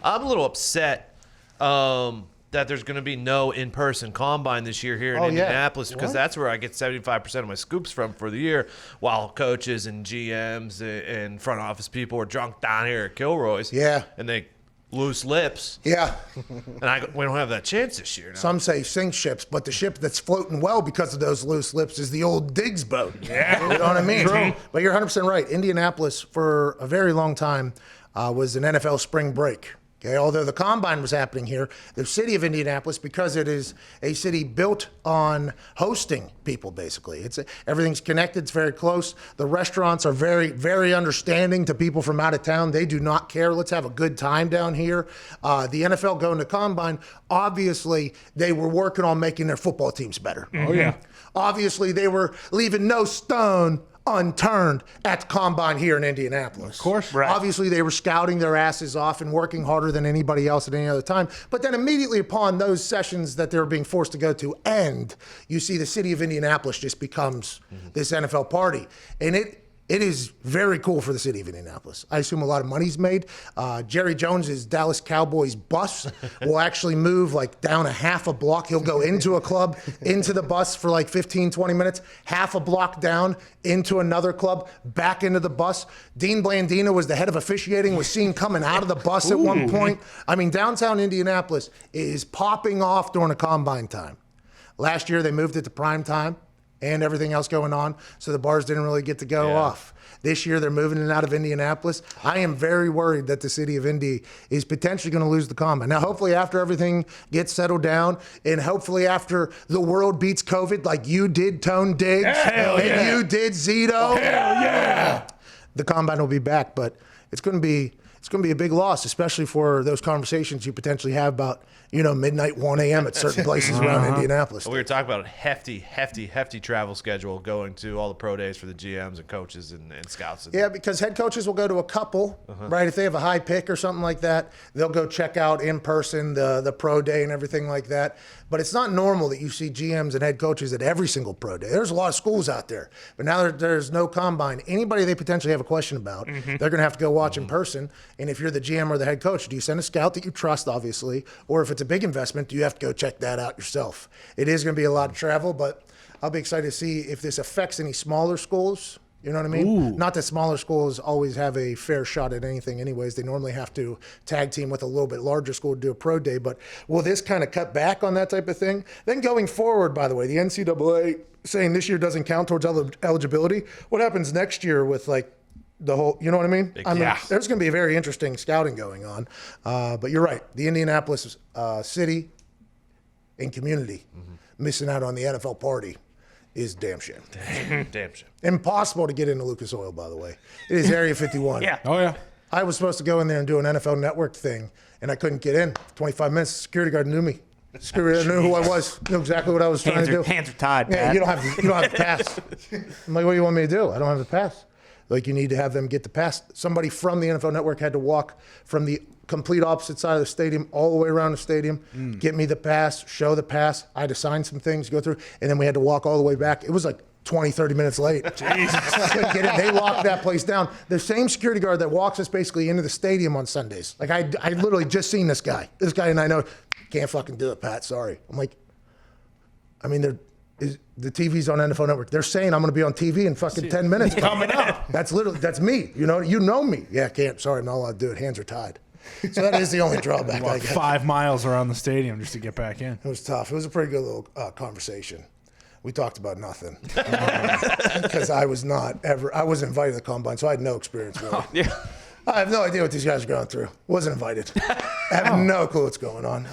I'm a little upset that there's going to be no in-person combine this year here in Indianapolis because that's where I get 75% of my scoops from for the year, while coaches and GMs and front office people are drunk down here at Kilroy's. Yeah. And they loose lips. Yeah. And we don't have that chance this year now. Some say sink ships, but the ship that's floating well because of those loose lips is the old Diggs boat. Yeah. You know what I mean? True. But you're 100% right. Indianapolis, for a very long time, was an NFL spring break. Okay, although the combine was happening here, the city of Indianapolis, because it is a city built on hosting people, basically. Everything's connected. It's very close. The restaurants are very, very understanding to people from out of town. They do not care. Let's have a good time down here. The NFL going to combine, obviously, they were working on making their football teams better. Oh, yeah. Obviously, they were leaving no stone unturned at the combine here in Indianapolis. Of course. Right. Obviously, they were scouting their asses off and working harder than anybody else at any other time. But then immediately upon those sessions that they were being forced to go to end, you see the city of Indianapolis just becomes this NFL party. And it is very cool for the city of Indianapolis. I assume a lot of money's made. Jerry Jones's Dallas Cowboys bus will actually move like down a half a block. He'll go into a club, into the bus for like 15, 20 minutes, half a block down into another club, back into the bus. Dean Blandino was the head of officiating, was seen coming out of the bus at one point. I mean, downtown Indianapolis is popping off during a combine time. Last year, they moved it to prime time and everything else going on, so the bars didn't really get to go off. This year, they're moving it out of Indianapolis. I am very worried that the city of Indy is potentially going to lose the combine. Now, hopefully after everything gets settled down, and hopefully after the world beats COVID, like you did Tone Diggs, and you did Zito, the combine will be back. But it's going to be a big loss, especially for those conversations you potentially have about, midnight, 1 a.m. at certain places around Indianapolis. We were talking about a hefty travel schedule going to all the pro days for the GMs and coaches and scouts. Yeah, because head coaches will go to a couple, right? If they have a high pick or something like that, they'll go check out in person the pro day and everything like that. But it's not normal that you see GMs and head coaches at every single pro day. There's a lot of schools out there. But now there's no combine. Anybody they potentially have a question about, they're going to have to go watch in person. And if you're the GM or the head coach, do you send a scout that you trust, obviously? Or if it's a big investment, do you have to go check that out yourself? It is going to be a lot of travel, but I'll be excited to see if this affects any smaller schools. You know what I mean? Ooh. Not that smaller schools always have a fair shot at anything anyways. They normally have to tag team with a little bit larger school to do a pro day. But will this kind of cut back on that type of thing? Then going forward, by the way, the NCAA saying this year doesn't count towards eligibility. What happens next year with like the whole, you know what I mean? There's going to be a very interesting scouting going on. But you're right. The Indianapolis city and community missing out on the NFL party is damn shame. Damn shame. Impossible to get into Lucas Oil, by the way. It is Area 51. Yeah. Oh, yeah. I was supposed to go in there and do an NFL Network thing, and I couldn't get in. 25 minutes, security guard knew me. Security guard knew who I was, knew exactly what I was trying to do. Hands are tied, Yeah, Pat. you don't have the pass. I'm like, what do you want me to do? I don't have the pass. Like, you need to have them get the pass. Somebody from the NFL Network had to walk from the complete opposite side of the stadium all the way around the stadium, get me the pass, show the pass. I had to sign some things, go through, and then we had to walk all the way back. It was like 20, 30 minutes late. Jesus. Couldn't get in. They locked that place down. The same security guard that walks us basically into the stadium on Sundays. Like, I literally just seen this guy. This guy and I know, can't fucking do it, Pat. Sorry. I'm like, I mean, the TV's on NFL Network. They're saying I'm going to be on TV in fucking 10 minutes. Coming up. That's me. You know me. Yeah, can't. Sorry, I'm not allowed to do it. Hands are tied. So that is the only drawback I Walk got. 5 miles around the stadium just to get back in. It was tough. It was a pretty good little conversation. We talked about nothing because I was invited to the combine, so I had no experience with it. I have no idea what these guys are going through. Wasn't invited. I have no clue what's going on.